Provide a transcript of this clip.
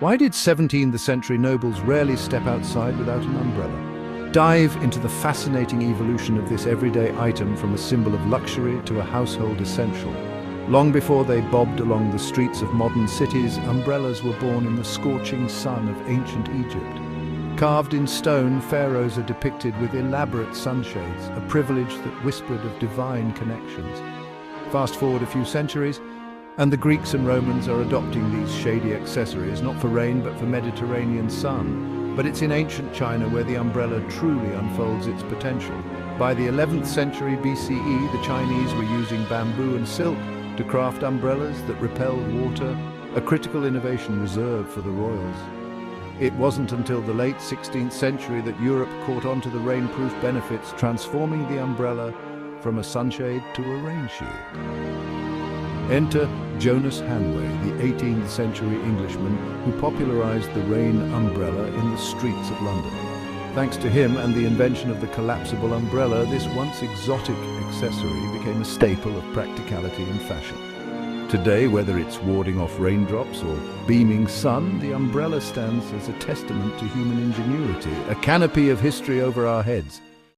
Why did 17th century nobles rarely step outside without an umbrella? Dive into the fascinating evolution of this everyday item from a symbol of luxury to a household essential. Long before they bobbed along the streets of modern cities, umbrellas were born in the scorching sun of ancient Egypt. Carved in stone, pharaohs are depicted with elaborate sunshades, a privilege that whispered of divine connections. Fast forward a few centuries, and the Greeks and Romans are adopting these shady accessories, not for rain but for Mediterranean sun. But it's in ancient China where the umbrella truly unfolds its potential. By the 11th century BCE, the Chinese were using bamboo and silk to craft umbrellas that repelled water, a critical innovation reserved for the royals. It wasn't until the late 16th century that Europe caught on to the rainproof benefits, transforming the umbrella from a sunshade to a rain shield. Enter Jonas Hanway, the 18th century Englishman who popularized the rain umbrella in the streets of London. Thanks to him and the invention of the collapsible umbrella, this once exotic accessory became a staple of practicality and fashion. Today, whether it's warding off raindrops or beaming sun, the umbrella stands as a testament to human ingenuity, a canopy of history over our heads.